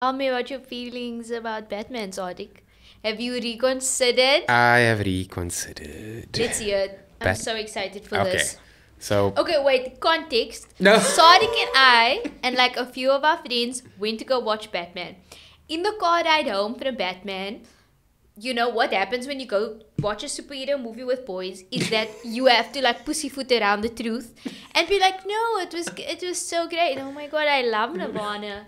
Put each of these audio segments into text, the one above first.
Tell me about your feelings about Batman, Sadiq. Have you reconsidered? I have reconsidered. Let's hear it. I'm Bat- so excited for Okay. this. So Okay, wait, context. No. Sadiq and I, and like a few of our friends, went to go watch Batman. In the car ride home from Batman, you know what happens when you go watch a superhero movie with boys is that you have to like pussyfoot around the truth and be like, no, it was so great. Oh my god, I love Nirvana.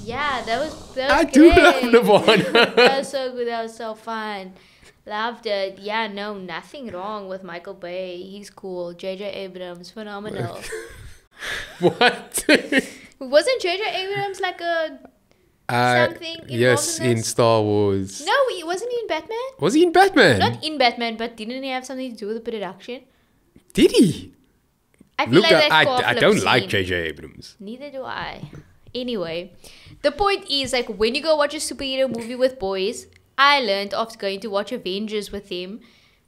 Yeah, that was I great. do love Nirvana. That was so good. That was so fun. Loved it. Yeah, no, nothing wrong with Michael Bay. He's cool. J.J. Abrams, phenomenal. What? Wasn't J.J. Abrams like a something involved yes, in this? in Star Wars. No, wasn't he in Batman? Was he in Batman? Not in Batman, but didn't he have something to do with the production? Did he? I feel Look, like that I don't like J.J. Abrams. Neither do I. Anyway, the point is like when you go watch a superhero movie with boys, I learned after going to watch Avengers with him,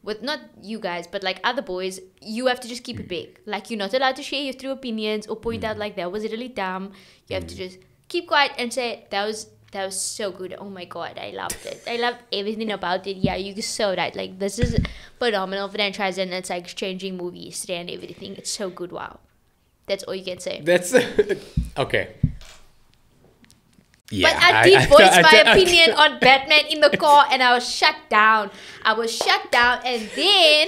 with not you guys, but like other boys, you have to just keep it big. Like you're not allowed to share your true opinions or point out like that was really dumb. You have to just keep quiet and say that was so good. Oh my god, I loved it. I loved everything about it. Yeah, you're so right. Like this is a phenomenal franchise and it's like changing movie history and everything. It's so good. Wow. That's all you can say. That's okay. Yeah, But I did voice my opinion on Batman in the car and I was shut down. And then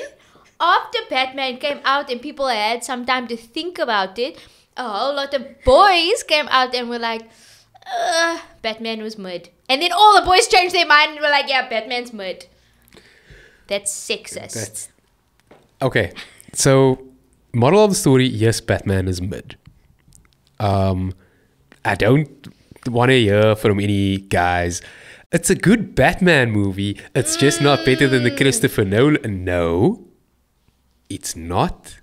after Batman came out and people had some time to think about it, a whole lot of boys came out and were like, Batman was mid. And then all the boys changed their mind and were like, yeah, Batman's mid. That's sexist. Okay. So, moral of the story, yes, Batman is mid. I don't want to hear from any guys. It's a good Batman movie. It's just not better than the Christopher Nolan. No, it's not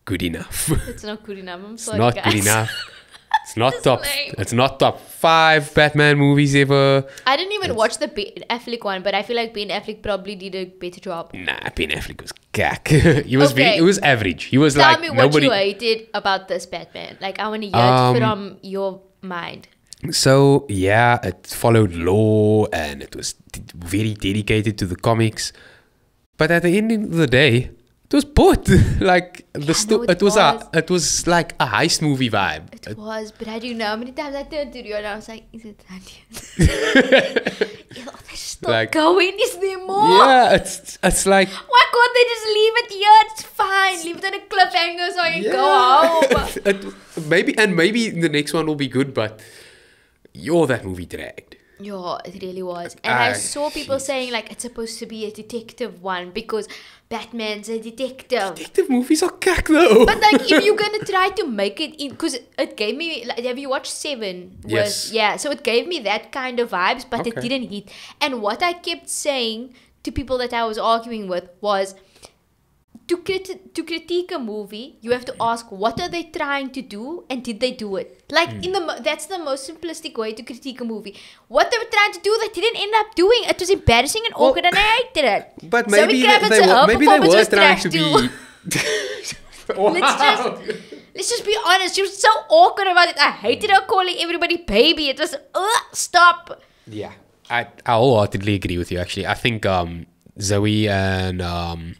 good enough. It's not good enough. I'm sorry, Not guys. good enough. It's not That's top. lame. It's not top 5 Batman movies ever. I didn't even watch the Ben Affleck one, but I feel like Ben Affleck probably did a better job. Nah, Ben Affleck was cack. He was Okay. he was average. He was Tell like me what nobody. you hated about this Batman. Like, I want to hear it from your mind. So yeah, it followed law and it was very dedicated to the comics. But at the end of the day, it was bought. Like it was like a heist movie vibe. It was, but I do know how many times I turned to you and I was like, is it that yet? They're still Like- going. Is there more? Yeah, it's like Why can't they just leave it here? It's fine. Leave it on a cliffhanger so I can go home. maybe the next one will be good, but that movie dragged. Yeah, it really was. And I saw people saying like it's supposed to be a detective one because Batman's a detective. Detective movies are cack though. But like if you're gonna try to make it in, because it gave me like, have you watched Seven? Yes. Yeah, so it gave me that kind of vibes, but it Okay. didn't hit. And what I kept saying to people that I was arguing with was to critique a movie, you have to ask what are they trying to do and did they do it? Like that's the most simplistic way to critique a movie. What they were trying to do, they didn't end up doing. It was embarrassing and awkward, and I hated it. But Zoe maybe Kravitz's they performance were was trying trash to too. be. Wow. Let's just be honest. She was so awkward about it. I hated her calling everybody baby. It was stop. Yeah, I wholeheartedly agree with you. Actually, I think Zoe and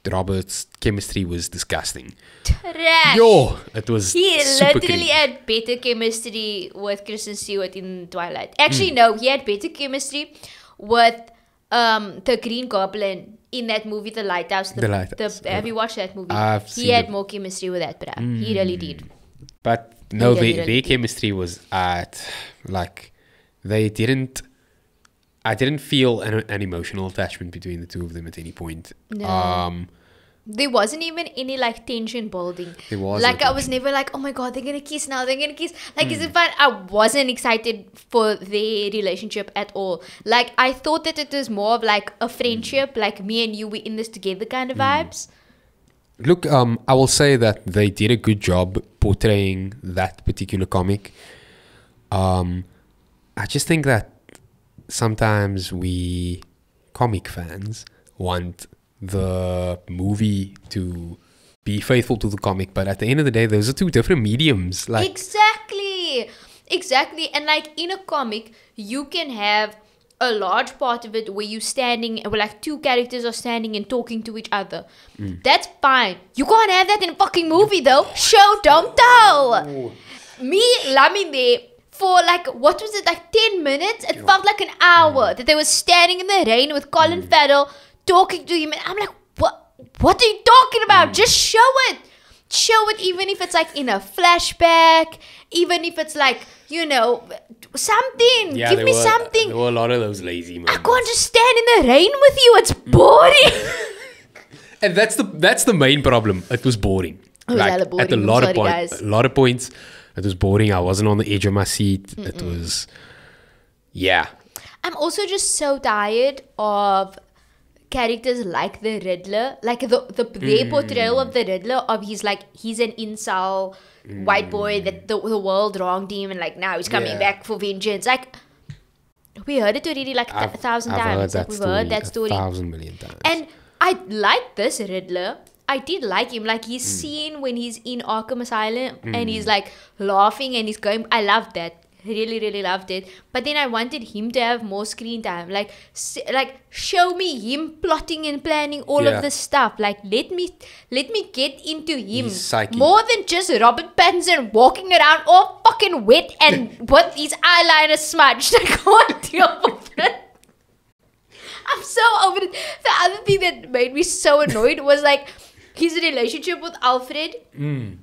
Robert's chemistry was disgusting. Trash. It was. He super literally cringe. had better chemistry with Kristen Stewart in Twilight. Actually, no, he had better chemistry with the Green Goblin in that movie, The Lighthouse. The Lighthouse, Have you watched that movie? I've He seen had it. more chemistry with that, but he really did. But no, Really, their really chemistry was like they didn't. I didn't feel an emotional attachment between the two of them at any point. No. There wasn't even any like tension building. There was like no I was never like, oh my god, they're gonna kiss now, they're gonna kiss. Like is it fun? I wasn't excited for their relationship at all. Like I thought that it was more of like a friendship, like me and you, we in this together kind of vibes. Look, I will say that they did a good job portraying that particular comic. I just think that sometimes we comic fans want the movie to be faithful to the comic, but at the end of the day, those are two different mediums. Like, Exactly. Exactly. And like in a comic, you can have a large part of it where you standing, where like two characters are standing and talking to each other. That's fine. You can't have that in a fucking movie though. Show, don't tell. Me loving there for like, what was it, like 10 minutes? It felt like an hour that they were standing in the rain with Colin Farrell talking to him. And I'm like, what are you talking about? Just show it. Show it, even if it's like in a flashback, even if it's like, you know, something. Yeah, Give me something. There were a lot of those lazy moments. I can't just stand in the rain with you. It's boring. And that's the main problem. It was boring. It was hella boring. At a lot of points, it was boring. I wasn't on the edge of my seat. It was, yeah. I'm also just so tired of characters like the Riddler, like their portrayal of the Riddler, of he's an incel white boy that the world wronged him, and like now he's coming back for vengeance. Like, we heard it already like 1,000 times. We've heard that story 1,000 million times. And I like this Riddler. I did like him. Like his scene when he's in Arkham Asylum and he's like laughing and he's going. I loved that. Really, really loved it. But then I wanted him to have more screen time. Like show me him plotting and planning all of this stuff. Like let me get into him more than just Robert Pattinson walking around all fucking wet and with his eyeliner smudged. I can't deal with it. I'm so over it. The other thing that made me so annoyed was like his relationship with Alfred.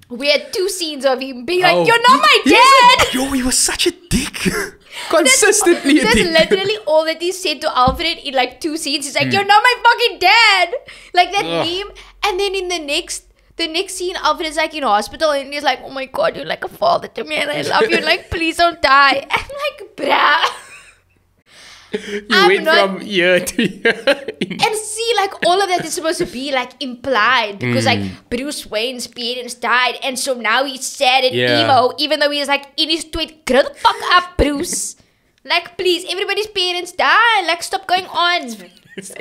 We had 2 scenes of him being like, "You're not my dad." He was such a dick. Consistently a dick. That's literally all that he said to Alfred in like 2 scenes. He's like, "You're not my fucking dad." Like that meme. And then in the next scene, Alfred's like in hospital and he's like, "Oh my god, you're like a father to me and I love you. Like, please don't die." I'm like, bruh. You went from year to year. And see, like, all of that is supposed to be, like, implied. Because, like, Bruce Wayne's parents died. And so now he's sad and emo. Even though he's, like, in his tweet. Grow the fuck up, Bruce. Like, please, everybody's parents die. Like, stop going on. That's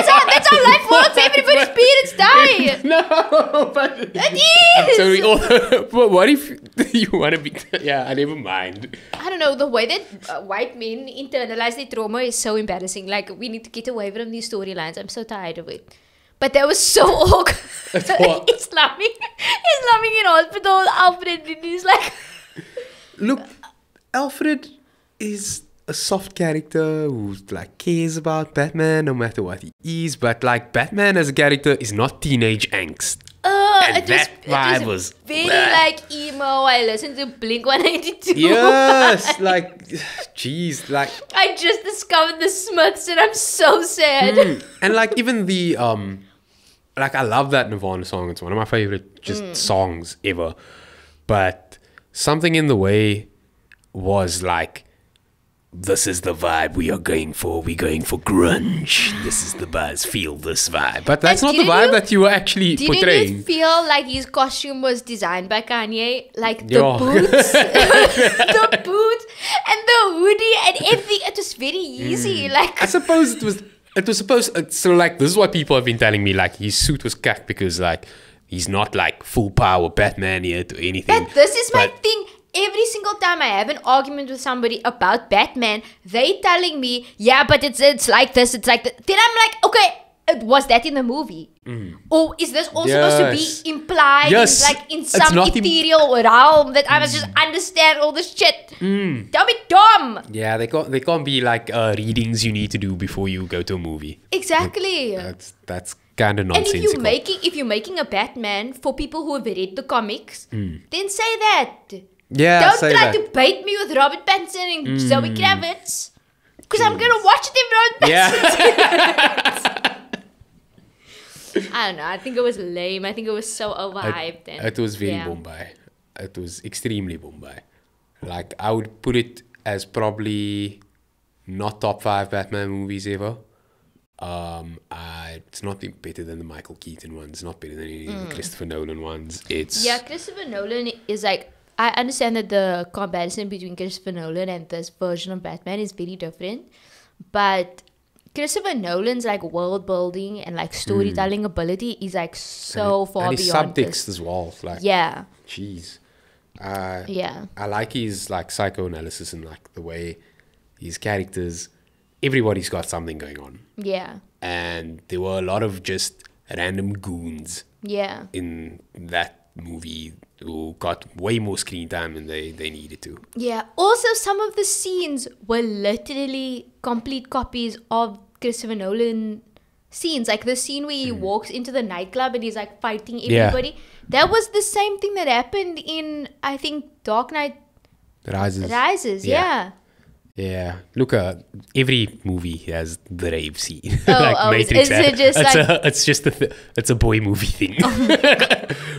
how life works. Everybody's parents die. No, but it is. So we all. But what if you want to be? Yeah, never mind. I don't know. The way that white men internalize their trauma is so embarrassing. Like, we need to get away from these storylines. I'm so tired of it. But that was so awkward. Islamic in hospital. Alfred, and he's like, look, Alfred is a soft character who like cares about Batman no matter what he is, but like Batman as a character is not teenage angst. It was very like emo. I listened to Blink-182. Yes, like, jeez, like I just discovered the Smiths and I'm so sad. And like even the like I love that Nirvana song. It's one of my favorite songs ever. But something in the way was like, this is the vibe we are going for. We're going for grunge. This is the buzz. Feel this vibe. But that's not the vibe that you were actually portraying. Didn't you feel like his costume was designed by Kanye? Like the boots, the boots, and the hoodie and everything. It was very easy. Like I suppose it was supposed. So like this is what people have been telling me. Like his suit was cut because like he's not like full power Batman yet or anything. But this is my thing. Every single time I have an argument with somebody about Batman, they telling me, yeah, but it's like this, it's like that. Then I'm like, okay, was that in the movie? Or is this all supposed to be implied in some ethereal realm that I must just understand all this shit? Don't be dumb. Yeah, they can't be like readings you need to do before you go to a movie. Exactly. That's kind of nonsensical. And if you're making a Batman for people who have read the comics, then say that. Yeah, don't try to bait me with Robert Pattinson and Zoe Kravitz. Because I'm going to watch them Robert Pattinson. I don't know. I think it was lame. I think it was so overhyped. It was very Bombay. It was extremely Bombay. Like, I would put it as probably not top 5 Batman movies ever. It's not better than the Michael Keaton ones. Not better than any of the Christopher Nolan ones. Christopher Nolan is like... I understand that the comparison between Christopher Nolan and this version of Batman is very different, but Christopher Nolan's like world building and like storytelling ability is like so far beyond subtext as well. Like, jeez. Yeah. I like his like psychoanalysis and like the way his characters, everybody's got something going on. Yeah. And there were a lot of just random goons Yeah. in that movie who got way more screen time than they needed to. Yeah. Also, some of the scenes were literally complete copies of Christopher Nolan scenes. Like the scene where he walks into the nightclub and he's like fighting everybody. Yeah. That was the same thing that happened in, I think, Dark Knight Rises. Yeah. Yeah, look, every movie has the rave scene. Oh, Matrix. is it just it's just it's a boy movie thing.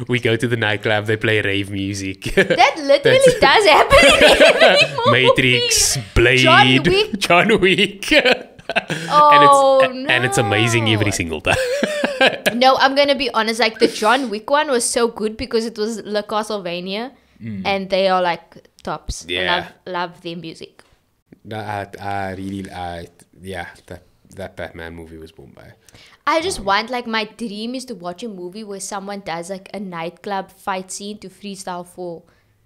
We go to the nightclub, they play rave music. That literally does happen in every movie. Matrix, Blade, John Wick. Oh, and it's amazing every single time. No, I'm gonna be honest. Like the John Wick one was so good because it was La Castlevania, and they are like tops. Yeah, I love their music. I really, that Batman movie was Bombay. I just want, like, my dream is to watch a movie where someone does like a nightclub fight scene to freestyle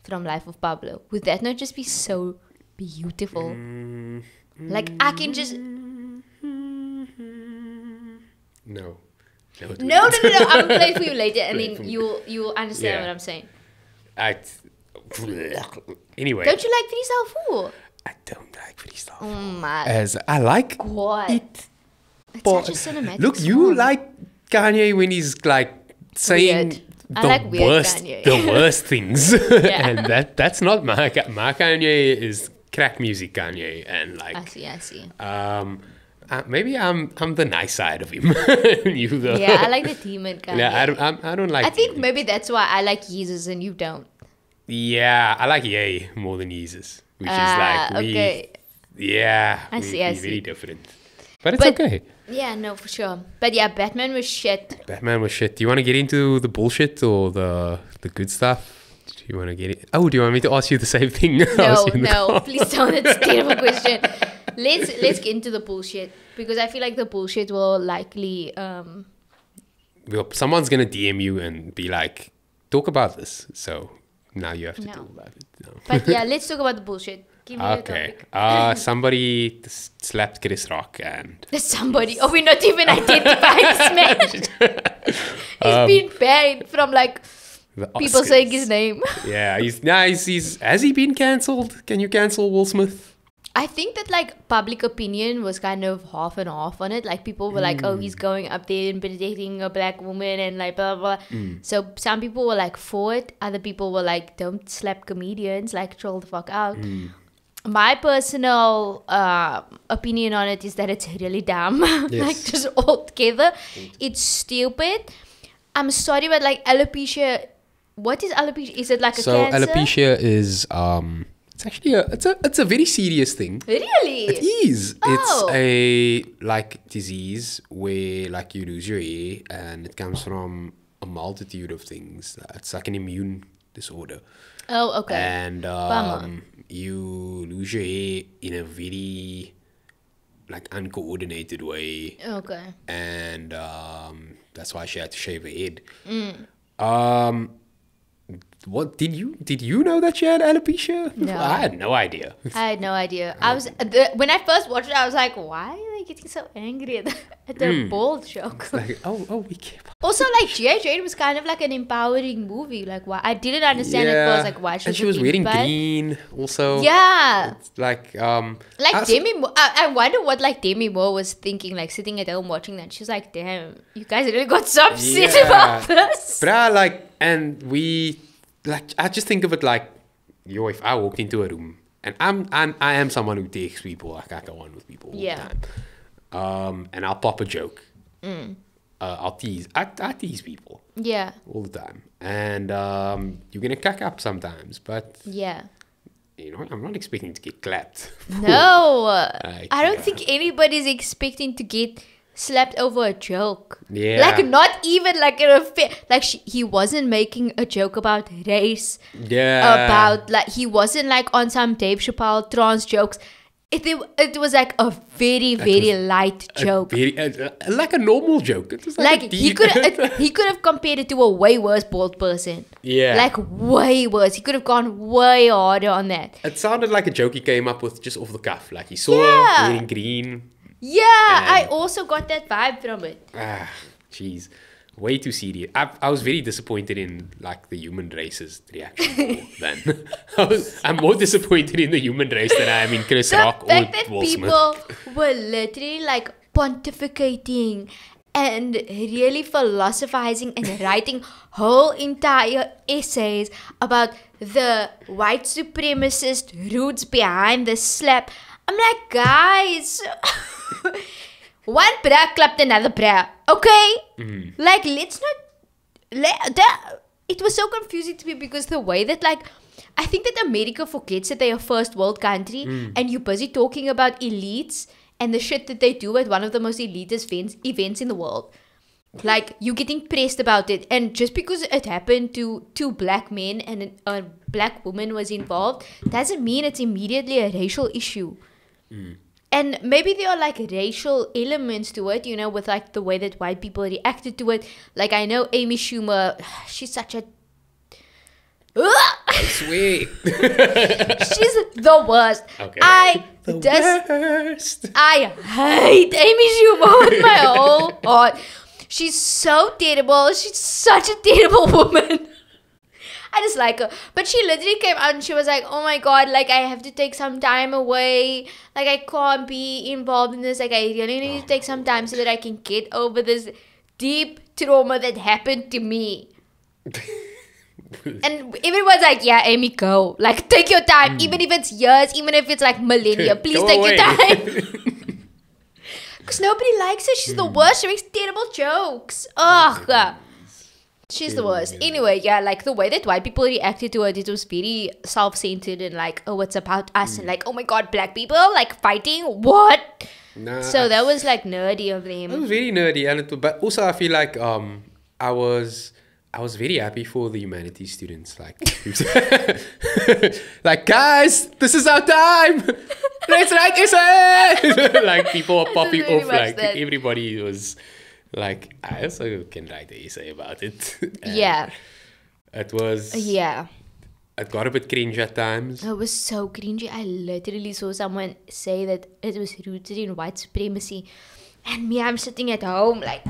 from Life of Pablo. Would that not just be so beautiful? Like I can just No. No. I'm gonna play it for you later, and then you'll understand what I'm saying. Anyway. Don't you like freestyle 4? I don't like freestyle. Oh my As I like God. it. It's such a cinematic Look, you song. like Kanye when he's like saying Weird. I like weird Kanye. the worst things, and that's not my Kanye is crack music Kanye, and like I see. Maybe I'm the nice side of him. You though. Yeah, I like the demon Kanye. Yeah, I don't like. I think maybe that's why I like Jesus and you don't. Yeah, I like Ye more than Jesus, which is like okay. Yeah, I see. very different. But it's okay. Yeah, no, for sure. But yeah, Batman was shit. Batman was shit. Do you want to get into the bullshit or the good stuff? Do you want to get it? Oh, do you want me to ask you the same thing? No, please don't. It's a terrible question. Let's get into the bullshit because I feel like the bullshit will likely. Well, someone's gonna DM you and be like, "Talk about this." So now you have to talk about it. No. But yeah, let's talk about the bullshit. Give me a topic. Somebody slapped Chris Rock and... Somebody? Oh, we're not even identifying this man. He's been banned from like people saying his name. Yeah, he's has he been cancelled? Can you cancel Will Smith? I think that like public opinion was kind of half and half on it. Like people were like, oh, he's going up there and dating a black woman and like blah, blah, blah. So some people were like for it. Other people were like, don't slap comedians, like troll the fuck out. My personal opinion on it is that it's really dumb. Yes. Like just altogether. It's stupid. I'm sorry, but like alopecia, what is alopecia? Is it like a cancer? So alopecia is it's actually it's a very serious thing. Really? It is. Oh. It's a like disease where like you lose your hair, and it comes from a multitude of things. It's like an immune disorder. Oh, okay. And Bummer. you lose your hair in a very like uncoordinated way. Okay. And that's why she had to shave her head. What did you know that she had alopecia? No. I had no idea. I had no idea. I was when I first watched it, I was like, why are they getting so angry at the bald joke? Like, oh, we care about. Also, like G.I. Jane was kind of like an empowering movie. Like, why I didn't understand at first, like why she and she was wearing green also. Yeah. It's like Demi Moore. I wonder what like Demi Moore was thinking, like sitting at home watching that. She's like, damn, you guys really got so upset about this. But I just think of it like, if I walked into a room and I am someone who takes people, like I go on with people all the time. And I'll pop a joke. I'll tease. I tease people. Yeah. All the time. And you're gonna cack up sometimes, but yeah. You know, I'm not expecting to get clapped. No. I don't think anybody's expecting to get slapped over a joke. Yeah. Like not even like in a like he wasn't making a joke about race. Yeah. About like he wasn't like on some Dave Chappelle trans jokes. It was like a very, very light joke. Like a normal joke. It was like He could have compared it to a way worse bald person. Yeah. Like way worse. He could have gone way harder on that. It sounded like a joke he came up with just off the cuff. Like he saw her wearing green. Yeah, I also got that vibe from it. Jeez. Way too serious. I was very disappointed in like the human race's reaction than I'm more disappointed in the human race than I am in Chris Rock or fact that Will Smith. people were literally like pontificating and really philosophizing and writing whole entire essays about the white supremacist roots behind the slap. I'm like, guys, one bra clapped another bra, okay? Like, let's not... It was so confusing to me because the way that, like, I think that America forgets that they're a first world country and you're busy talking about elites and the shit that they do at one of the most elitist events in the world. Like, you getting pressed about it. And just because it happened to two black men and a black woman was involved, doesn't mean it's immediately a racial issue. And maybe there are like racial elements to it, you know, with like the way that white people reacted to it. Like, I know Amy Schumer, she's such a... I swear. She's the worst. Okay. Worst. I hate Amy Schumer with my whole heart. She's so terrible. She's such a terrible woman. I just like her. But she literally came out and she was like, oh my god, like I have to take some time away. Like I can't be involved in this. Like I really need to take some time so that I can get over this deep trauma that happened to me. And everyone's like, yeah, Amy, go. Like take your time. Even if it's years, even if it's like millennia. Please take your time. Because nobody likes her. She's the worst. She makes terrible jokes. Ugh. She's the worst. Anyway, yeah, like the way that white people reacted to it was very self-centered and like, oh, it's about us. And like, oh my god, black people like fighting? What? Nah, so that was like nerdy of them. It was very nerdy. But also I feel like I was very happy for the humanities students. Like, like guys, this is our time. Let's write essays. Like people are popping off. Like that. Everybody was like, I also can write an essay about it. Yeah. It was. Yeah. It got a bit cringe at times. It was so cringy. I literally saw someone say that it was rooted in white supremacy. And me, I'm sitting at home like,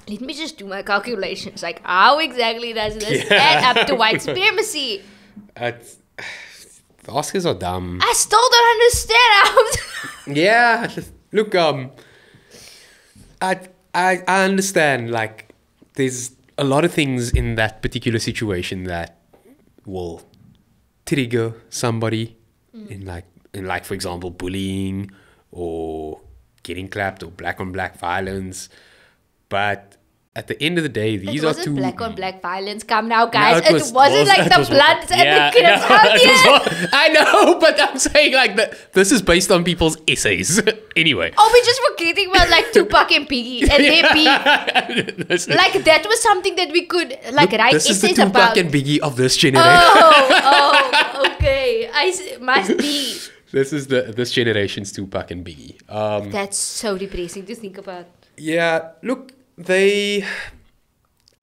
let me just do my calculations. Like, how exactly does this add up to white supremacy? The Oscars are dumb. I still don't understand. Yeah. Look, I understand, like, there's a lot of things in that particular situation that will trigger somebody in like, for example, bullying or getting clapped or black on black violence. But at the end of the day, these are two... black on black violence. Come now, guys. No, it wasn't like the blood and the kids out here. I know, but I'm saying like this is based on people's essays. Anyway. Oh, we're just forgetting about like Tupac and Biggie and their beef. Like that was something that we could like write essays about. This is the Tupac and Biggie of this generation. Oh, okay. Must be. This is this generation's Tupac and Biggie. That's so depressing to think about. Yeah, look, they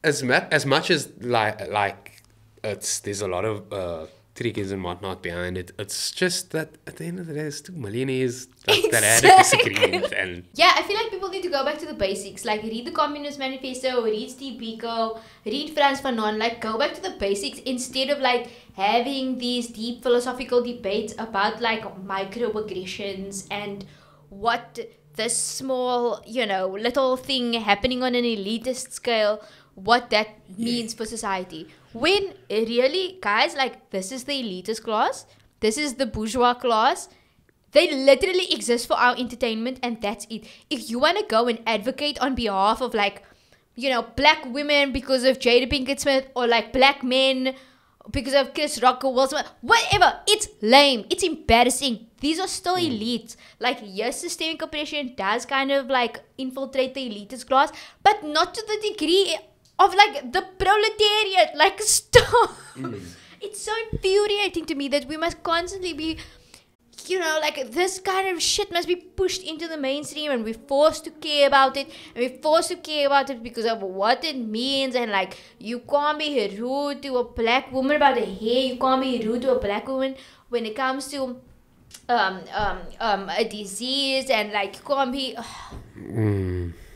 as much as like there's a lot of triggers and whatnot behind it. It's just that at the end of the day, there's two millionaires that had a disagreement. And yeah, I feel like people need to go back to the basics. Like read the Communist Manifesto, read Steve Biko, read Frans Fanon. Like go back to the basics instead of like having these deep philosophical debates about like microaggressions and what this small, little thing happening on an elitist scale, what that means for society. When really, guys, like this is the elitist class, this is the bourgeois class. They literally exist for our entertainment and that's it. If you want to go and advocate on behalf of like, black women because of Jada Pinkett Smith or like black men because of Chris Rock or Will Smith, whatever, it's lame, it's embarrassing. These are still elites. Like, yes, systemic oppression does kind of like infiltrate the elitist class, but not to the degree of like the proletariat. Like, stop. It's so infuriating to me that we must constantly be you know, like this kind of shit must be pushed into the mainstream, and we're forced to care about it, and we're forced to care about it because of what it means. And like, you can't be rude to a black woman about her hair, you can't be rude to a black woman when it comes to a disease, and like, you can't be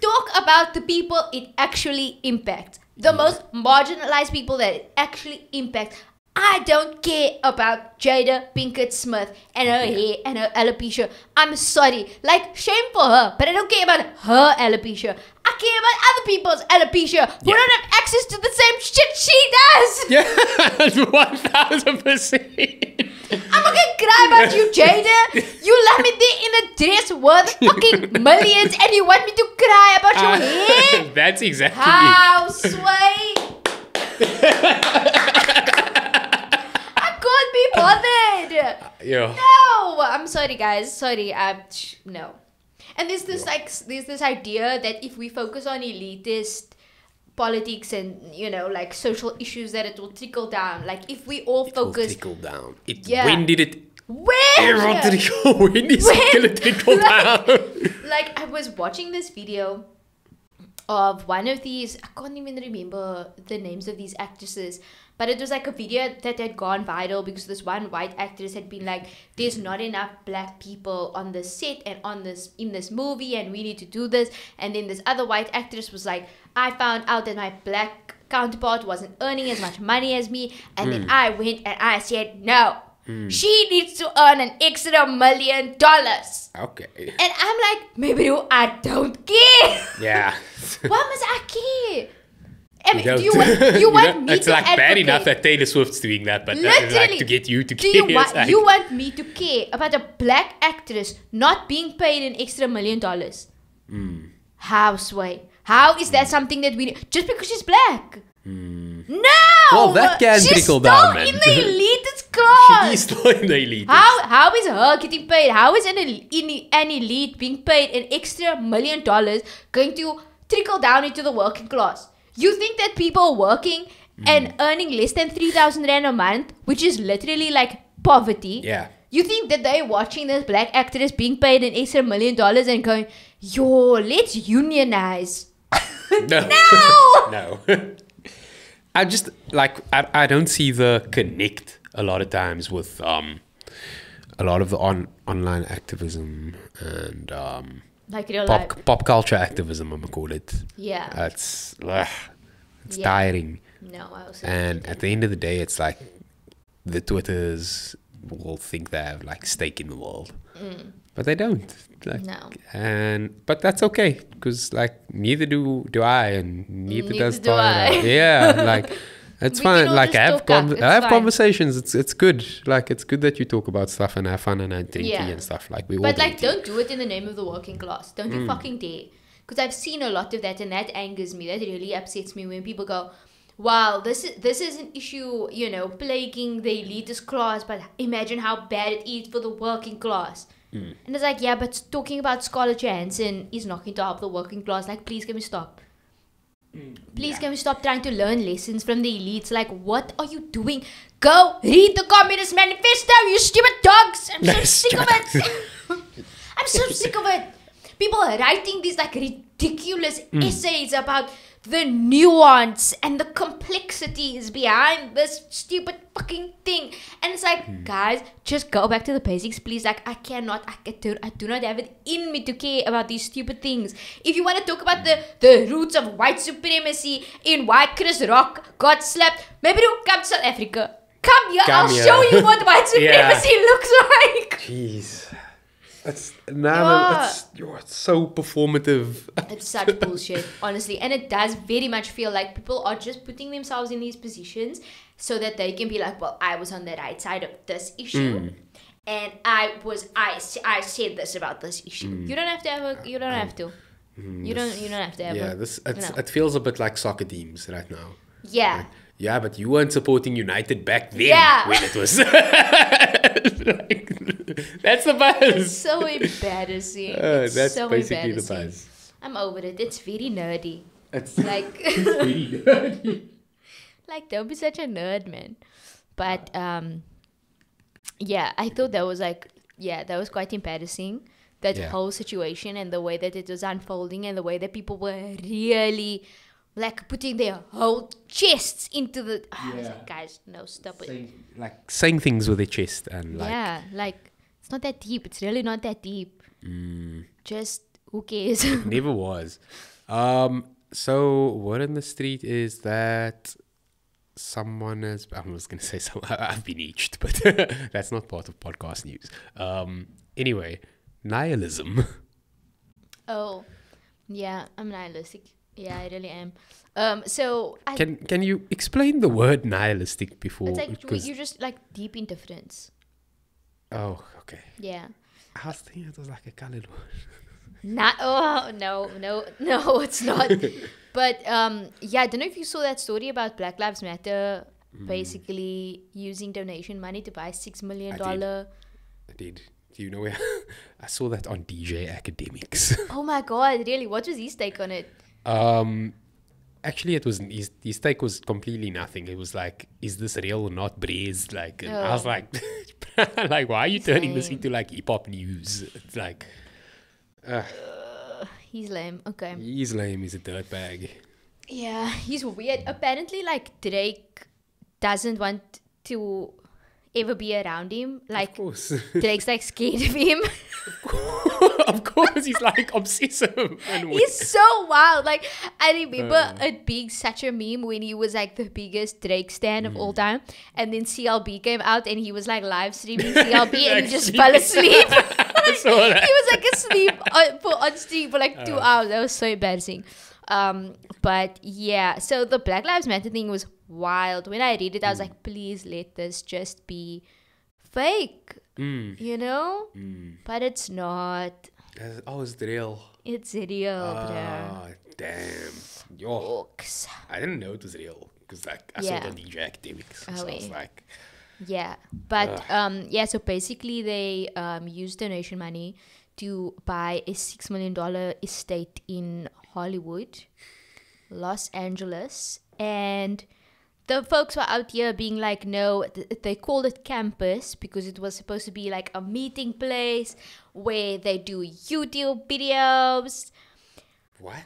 talk about the people it actually impacts, the most marginalized people that it actually impacts. I don't care about Jada Pinkett Smith and her hair and her alopecia. I'm sorry. Like, shame for her, but I don't care about her alopecia. I care about other people's alopecia who don't have access to the same shit she does. Yeah, 1000%. I'm not gonna cry about you, Jada. You left me there in a dress worth fucking millions, and you want me to cry about your hair? That's exactly How sway. Can't be bothered. No, I'm sorry, guys. Sorry, no. And there's this idea that if we focus on elitist politics and, you know, like social issues, that it will trickle down. Like, if we all focus, trickle down. When did it? When is it gonna trickle down? Like, I was watching this video of one of these. I can't even remember the names of these actresses. But it was like a video that had gone viral because this one white actress had been like, there's not enough black people on the set and in this movie, and we need to do this. And then this other white actress was like, I found out that my black counterpart wasn't earning as much money as me, and then I went and I said, no, she needs to earn an extra $1 million. Okay. And I'm like, maybe I don't care. Yeah. Why must I care? I mean, do you want me it's to like advocate? bad enough that Taylor Swift's doing that, but it's like to get you to care. You want me to care about a black actress not being paid an extra $1 million? How, Sway? How is that something that we... Just because she's black? No! Well, that can trickle down, man. She's still in the elitist class. She's still in the elite. How is her getting paid? How is an elite being paid an extra $1 million going to trickle down into the working class? You think that people working and earning less than 3,000 Rand a month, which is literally like poverty, you think that they're watching this black actress being paid an extra $1 million and going, yo, let's unionize? No. No! No. I just, like, I don't see the connect a lot of times with a lot of the online activism and like real life. Pop culture activism, I'm gonna call it. Yeah. It's tiring. No, I also. And at the end of the day, it's like the Twitters will think they have like stake in the world, but they don't. Like, no. But that's okay, because like neither do I, and neither does do I. Yeah, like. It's fine. Like, I have conversations. It's good. Like, it's good that you talk about stuff and have fun and have drinking and stuff. Like, we all. But like, don't do it in the name of the working class. Don't you fucking dare. Because I've seen a lot of that, and that angers me. That really upsets me when people go, "Wow, this is an issue, you know, plaguing the elitist class. But imagine how bad it is for the working class." And it's like, yeah, but talking about Scarlett Johansson is not going to help the working class. Like, please, can we stop? Please, can we stop trying to learn lessons from the elites? Like, what are you doing? Go read the Communist Manifesto, you stupid dogs! I'm so sick of it! I'm so sick of it! People are writing these like ridiculous essays about the nuance and the complexities behind this stupid fucking thing. And it's like, guys, just go back to the basics, please. Like, I do not have it in me to care about these stupid things. If you want to talk about the roots of white supremacy in why Chris Rock got slapped, maybe you come to South Africa. Come here, I'll show you what white supremacy looks like. Jeez. It's so performative. It's such bullshit, honestly. And it does very much feel like people are just putting themselves in these positions so that they can be like, well, I was on the right side of this issue. And I said this about this issue. You don't have to have you don't have to. You don't have to have it feels a bit like soccer teams right now. Yeah. Like, yeah, but you weren't supporting United back then when it was like, that's the buzz. It's so embarrassing. That's so basically the buzz. I'm over it. It's very nerdy. It's like very nerdy. Like, don't be such a nerd, man. But yeah, I thought that was like, that was quite embarrassing. That Yeah. whole situation and the way that it was unfolding and the way that people were really like putting their whole chests into the. I was like, guys, no, stop it. Saying things with their chest and like. Yeah, like it's not that deep. It's really not that deep. Just who cares? Never was. So word on the street is that someone has. I was going to say I've been aged, but that's not part of podcast news. Anyway, nihilism. Oh, yeah, I'm nihilistic. Yeah, I really am. So Can you explain the word nihilistic before? it's like Because you're just like deep indifference. oh, okay. Yeah. I was thinking it was like a colored word. Not. Oh no, it's not. But yeah, I don't know if you saw that story about Black Lives Matter, basically using donation money to buy $6 million. I did. Do you know where? I saw that on DJ Academics. Oh my god, really? What was his take on it? Actually, it was his take was completely nothing. It was like, is this real or not, Braze? Like, and I was like, like, why are you turning this Same. into like hip hop news? It's like, He's lame. Okay. he's lame. He's a dirtbag. Yeah, he's weird. Apparently, like Drake doesn't want to ever be around him. Like Of course, Drake's like scared of him. of course, he's like obsessive and weird. He's so wild. Like I remember it being such a meme when he was like the biggest Drake stan of all time, and then CLB came out and he was like live streaming CLB and he just fell asleep. I saw that. He was like asleep on stream for like 2 hours. That was so embarrassing. But yeah, so the Black Lives Matter thing was wild. When I read it, I was like, please let this just be fake, you know? But it's not. Oh, it's real. It's real, bro. Oh, damn. Yo, Books. I didn't know it was real because like I saw it Yeah. on DJ Academics. Oh, So I was yeah. like, Yeah, but yeah. So basically, they used donation money to buy a $6 million estate in Hollywood, Los Angeles, and the folks were out here being like, no, they called it campus because it was supposed to be like a meeting place where they do YouTube videos. what?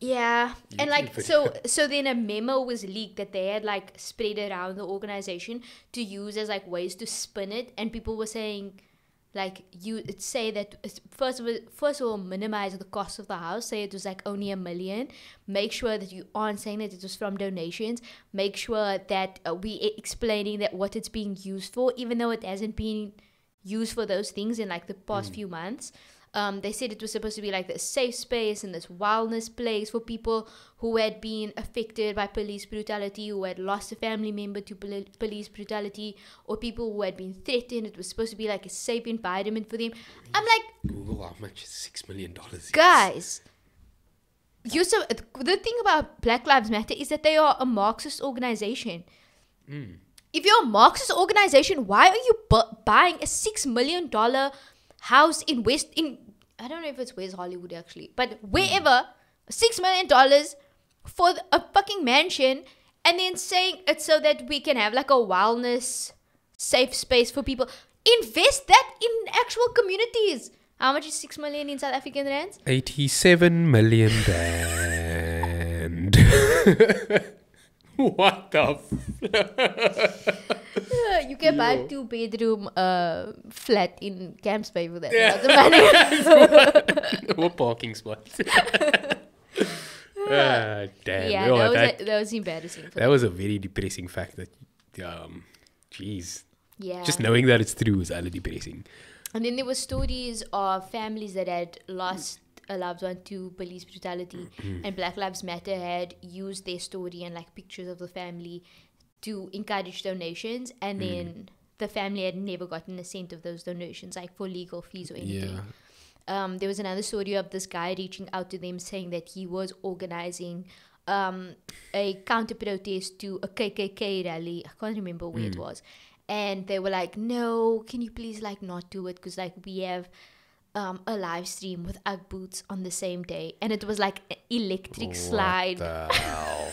Yeah, and like YouTube so then a memo was leaked that they had like spread around the organization to use as like ways to spin it, and people were saying like say that first of all minimize the cost of the house, say it was like only $1 million, make sure that you aren't saying that it was from donations, make sure that we explaining that what it's being used for, even though it hasn't been used for those things in like the past few months. They said it was supposed to be like this safe space and this wellness place for people who had been affected by police brutality, who had lost a family member to police brutality, or people who had been threatened. It was supposed to be like a safe environment for them. I'm like, Google how much $6 million is. guys, the thing about Black Lives Matter is that they are a Marxist organization. If you're a Marxist organization, why are you buying a $6 million house in I don't know if it's West Hollywood actually, but wherever, $6 million for a fucking mansion, and then saying it's so that we can have like a wellness safe space for people. Invest that in actual communities. How much is 6 million in South African rands? 87 million rand. What the You can buy a 2-bedroom flat in Camps Bay for that. Yeah, What parking spot? Damn. that was embarrassing. For That was a very depressing fact that, jeez. yeah. Just knowing that it's true is really depressing. And then there were stories of families that had lost a loved one to police brutality, and Black Lives Matter had used their story and like pictures of the family to encourage donations, and then the family had never gotten a cent of those donations, like for legal fees or anything. Yeah. There was another story of this guy reaching out to them saying that he was organizing a counter protest to a KKK rally. I can't remember where it was. And they were like, no, can you please like not do it? Because like we have a live stream with Ugg boots on the same day. And it was like an electric slide. What the hell?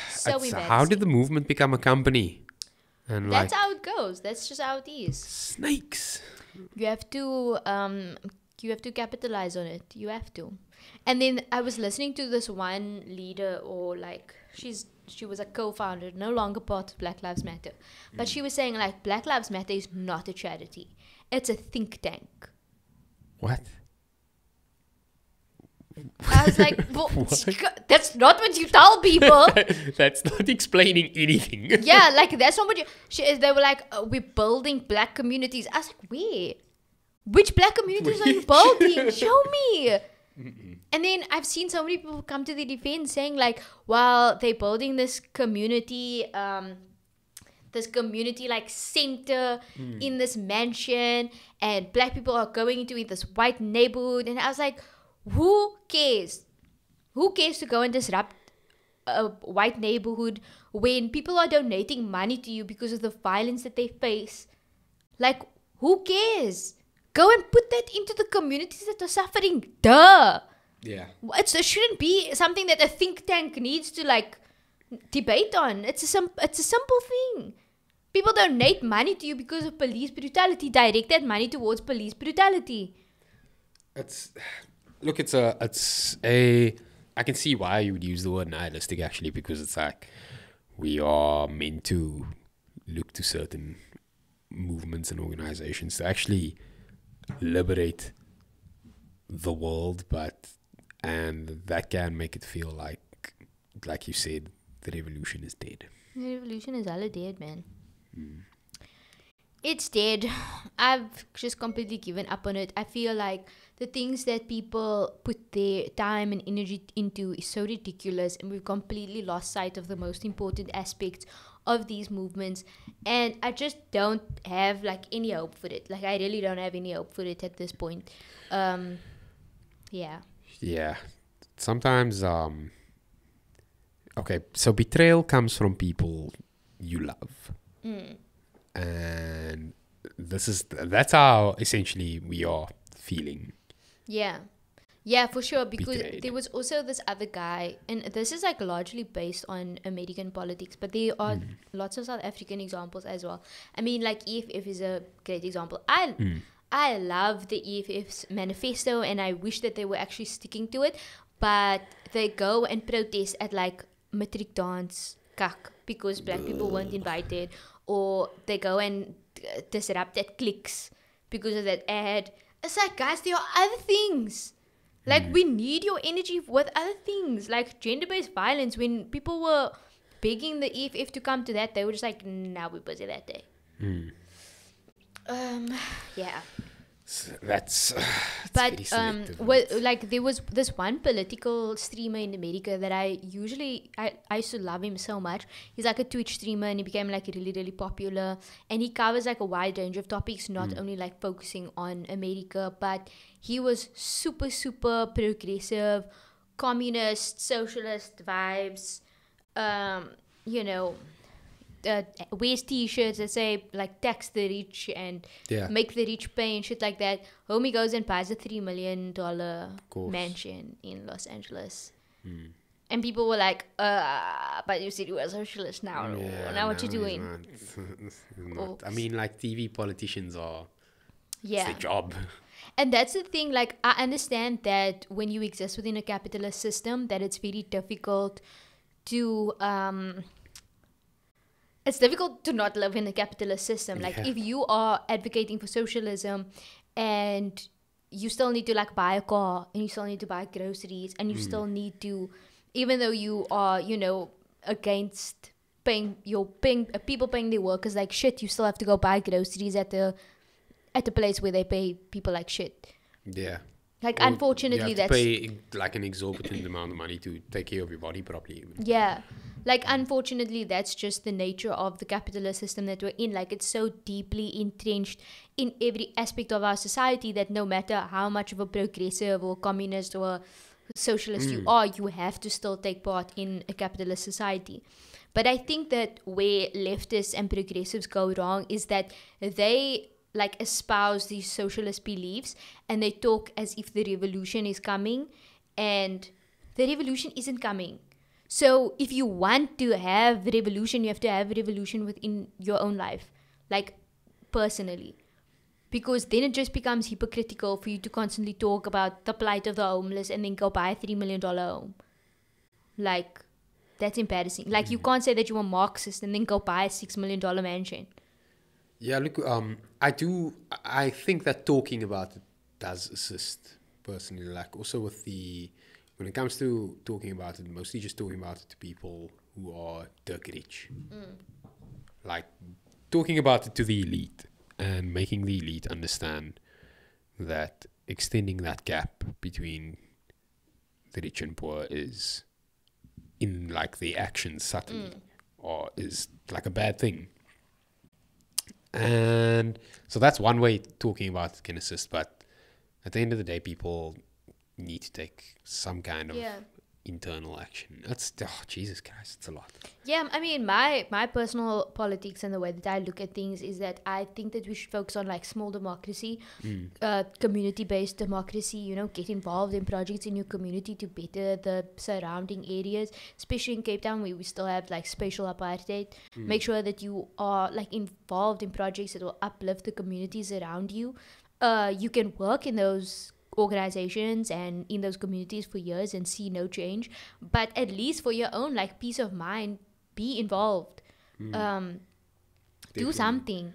So How did the movement become a company? And That's like how it goes. That's just how it is. snakes. You have to capitalize on it. You have to. And then I was listening to this one leader, or like she was a co-founder, no longer part of Black Lives Matter, but she was saying like Black Lives Matter is not a charity. It's a think tank. What? I was like, well, that's not what you tell people. That's not explaining anything. Yeah, like that's not what you. They were like, we're building black communities. I was like, where? Which black communities are you building? Show me. And then I've seen so many people come to the defense saying like, well, they're building this community like center in this mansion, and black people are going into this white neighborhood. And I was like, who cares? Who cares to go and disrupt a white neighborhood when people are donating money to you because of the violence that they face? Like, who cares? Go and put that into the communities that are suffering. Duh. Yeah. It shouldn't be something that a think tank needs to like debate on. It's a simple thing. People donate money to you because of police brutality. Direct that money towards police brutality. Look, it's a. I can see why you would use the word nihilistic actually, because it's like we are meant to look to certain movements and organizations to actually liberate the world, and that can make it feel like you said, the revolution is dead. The revolution is hella dead, man. It's dead. I've just completely given up on it. I feel like the things that people put their time and energy into is so ridiculous, and we've completely lost sight of the most important aspects of these movements, and I just don't have like any hope for it. Like, I really don't have any hope for it at this point. Yeah. Sometimes okay, so betrayal comes from people you love. And that's how essentially we are feeling. Yeah, for sure, because Betrayed. there was also this other guy, and this is like largely based on American politics, but there are lots of South African examples as well. I mean, like EFF is a great example. I love the EFF's manifesto, and I wish that they were actually sticking to it, but they go and protest at like matric dance kak because black people weren't invited, or they go and disrupt at clicks because of that ad. It's like, guys, there are other things. Like, we need your energy with other things, like gender-based violence. When people were begging the EFF to come to that, they were just like, nah, we're busy that day. Yeah. So that's But very selective. like, there was this one political streamer in America that I used to love him so much. He's like a Twitch streamer, and he became like really, really popular, and he covers like a wide range of topics, not only like focusing on America, but he was super, super progressive, communist, socialist vibes. Wears t-shirts that say like tax the rich and make the rich pay and shit like that. Homie goes and buys a $3 million mansion in Los Angeles. And people were like, but you said you were a socialist now. Now what you doing? Not. I mean, like, TV politicians are, it's Yeah. their job. And that's the thing, like, I understand that when you exist within a capitalist system, that it's very difficult to it's difficult to not live in a capitalist system. Like, if you are advocating for socialism and you still need to like buy a car, and you still need to buy groceries, and you still need to, even though you are, against people paying their workers like shit, you still have to go buy groceries at the place where they pay people like shit. Yeah. Like, Or unfortunately, you have that's to pay like an exorbitant amount of money to take care of your body properly. yeah. Like, unfortunately, that's just the nature of the capitalist system that we're in. Like, it's so deeply entrenched in every aspect of our society that no matter how much of a progressive or communist or socialist you are, you have to still take part in a capitalist society. But I think that where leftists and progressives go wrong is that they like espouse these socialist beliefs, and they talk as if the revolution is coming, and the revolution isn't coming. So if you want to have revolution, you have to have revolution within your own life, like personally. Because then it just becomes hypocritical for you to constantly talk about the plight of the homeless and then go buy a $3 million home. Like, that's embarrassing. Like, you can't say that you're a Marxist and then go buy a $6 million mansion. Yeah, look, I think that talking about it does assist personally. Like, also with when it comes to talking about it, mostly just talking about it to people who are dick rich. Like, talking about it to the elite and making the elite understand that extending that gap between the rich and poor is, in like the actions subtly, or is like a bad thing. And so that's one way talking about it can assist, but at the end of the day, people need to take some kind of internal action. That's, Jesus Christ, it's a lot. Yeah, I mean, my personal politics and the way that I look at things is that I think that we should focus on like small democracy, community-based democracy, you know, get involved in projects in your community to better the surrounding areas, especially in Cape Town where we still have like spatial apartheid. Make sure that you are like involved in projects that will uplift the communities around you. You can work in those organizations and in those communities for years and see no change, but at least for your own like peace of mind, be involved. Do something.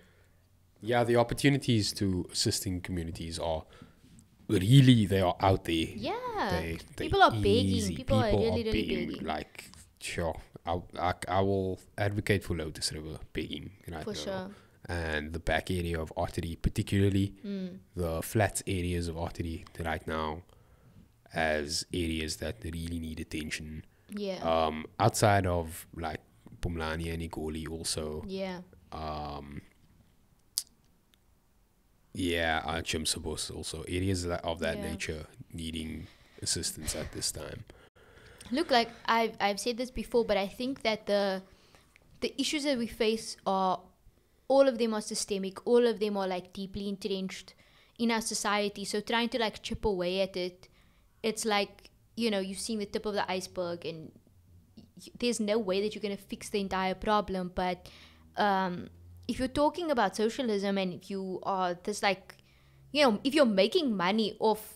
Yeah, the opportunities to assisting communities are really, they are out there. Yeah, people are begging. People are really begging. Like, sure, I will advocate for Lotus River begging right For now. sure. And the back area of Artery, particularly the flats areas of Artery right now, as areas that really need attention. Yeah. Outside of like Pumlani and Igoli also. Yeah. Chimsabos also, areas of that nature needing assistance at this time. Look, like I've said this before, but I think that the issues that we face are, all of them are systemic. All of them are like deeply entrenched in our society. So trying to like chip away at it, it's like, you know, you've seen the tip of the iceberg and there's no way that you're going to fix the entire problem. But if you're talking about socialism and if you are this like, you know, if you're making money off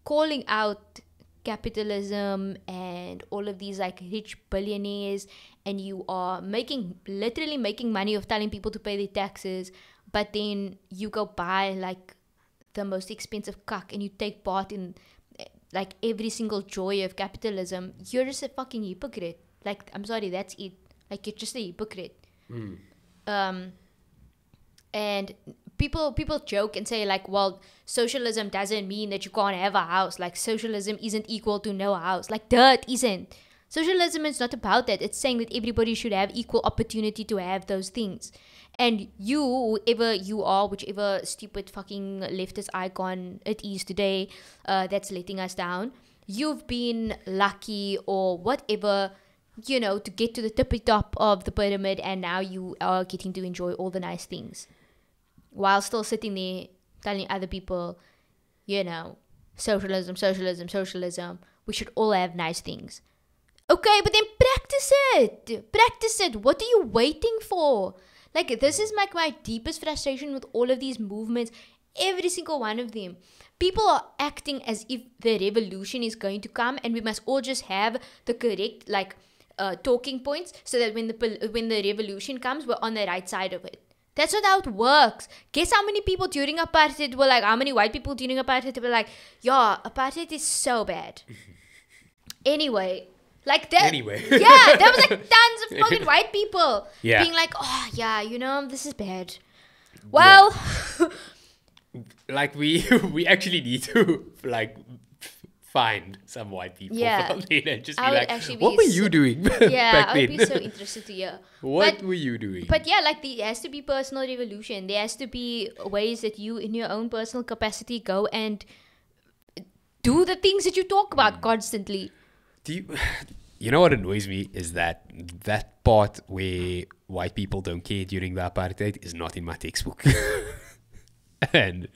calling out capitalism and all of these like rich billionaires, and you are literally making money of telling people to pay their taxes, but then you go buy like the most expensive cuck and you take part in like every single joy of capitalism, you're just a fucking hypocrite. Like, I'm sorry, that's it. Like, you're just a hypocrite. And people joke and say like, well, socialism doesn't mean that you can't have a house. Like, socialism isn't equal to no house. Like, duh, it isn't. Socialism is not about that. It's saying that everybody should have equal opportunity to have those things. And you, whoever you are, whichever stupid fucking leftist icon it is today that's letting us down, you've been lucky or whatever, you know, to get to the tippy top of the pyramid, and now you are getting to enjoy all the nice things while still sitting there telling other people, you know, socialism, socialism, socialism. We should all have nice things. Okay, but then practice it. Practice it. What are you waiting for? Like, this is like my deepest frustration with all of these movements. Every single one of them. People are acting as if the revolution is going to come and we must all just have the correct, like, talking points so that when the revolution comes, we're on the right side of it. That's not how it works. Guess how many people during apartheid were like, how many white people during apartheid were like, yeah, apartheid is so bad. Anyway. Like that. Anyway. Yeah, there was like tons of fucking white people being like, oh yeah, you know, this is bad. Well, like we actually need to like find some white people from there and just be like, what were you doing back then? I would be so interested to hear. What were you doing? But yeah, like there has to be personal revolution. There has to be ways that you, in your own personal capacity, go and do the things that you talk about constantly. You know what annoys me is that part where white people don't care during the apartheid is not in my textbook. And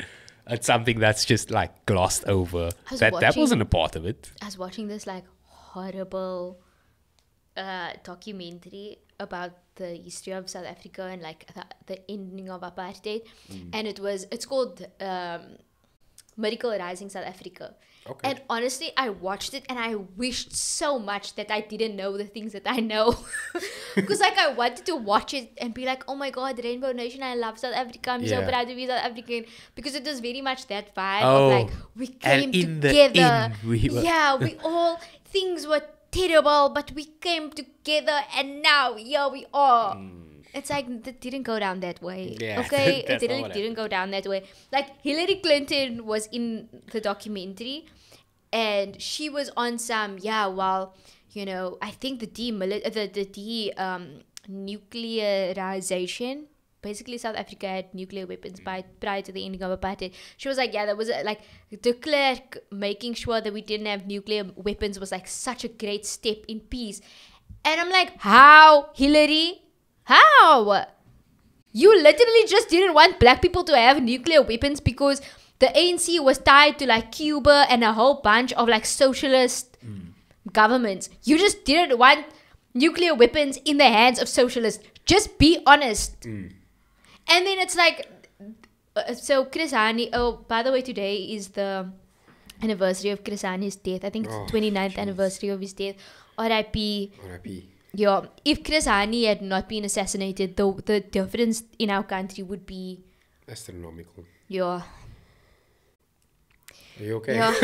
it's something that's just like glossed over. That wasn't a part of it. I was watching this like horrible documentary about the history of South Africa and like the ending of apartheid, and it's called Miracle Rising South Africa. Okay. And honestly, I watched it and I wished so much that I didn't know the things that I know. Because like I wanted to watch it and be like, oh my God, Rainbow Nation, I love South Africa. I'm so proud to be South African. Because it was very much that vibe of like, we came together. We all, things were terrible, but we came together and now here we are. It's like, it didn't go down that way. Yeah, Okay? It that's not really what didn't go down that way. Like, Hillary Clinton was in the documentary and she was on some, I think the nuclearization. Basically, South Africa had nuclear weapons prior to the ending of apartheid. She was like, there was de Klerk making sure that we didn't have nuclear weapons was like such a great step in peace. And I'm like, how, Hillary? How? You literally just didn't want black people to have nuclear weapons because the ANC was tied to like Cuba and a whole bunch of like socialist governments. You just didn't want nuclear weapons in the hands of socialists. Just be honest. And then it's like, so Chris Hani, by the way, today is the anniversary of Chris Hani's death. I think it's 29th anniversary of his death. R.I.P. R.I.P. Yeah, if Chris Hani had not been assassinated, the difference in our country would be astronomical. Yeah. Are you okay? Yeah.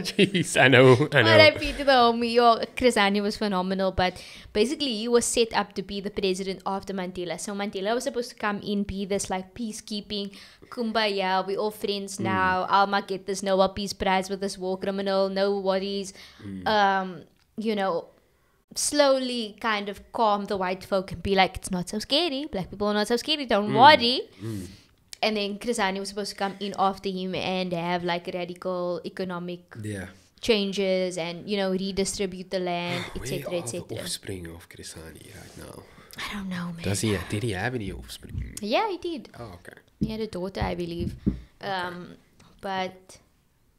Jeez, I know. R.I.P. to the homie. Yo, Chris Hani was phenomenal, but basically he was set up to be the president after Mandela. So Mandela was supposed to come in, be this like peacekeeping, kumbaya, we all friends now. Alma get this Nobel Peace Prize with this war criminal, no worries. Slowly kind of calm the white folk and be like, it's not so scary. Black people are not so scary. Don't worry. And then Chris Hani was supposed to come in after him and have like radical economic changes and, redistribute the land, etc., etc. The offspring of Chris Hani right now? I don't know, man. Did he have any offspring? Yeah, he did. Oh, okay. He had a daughter, I believe. But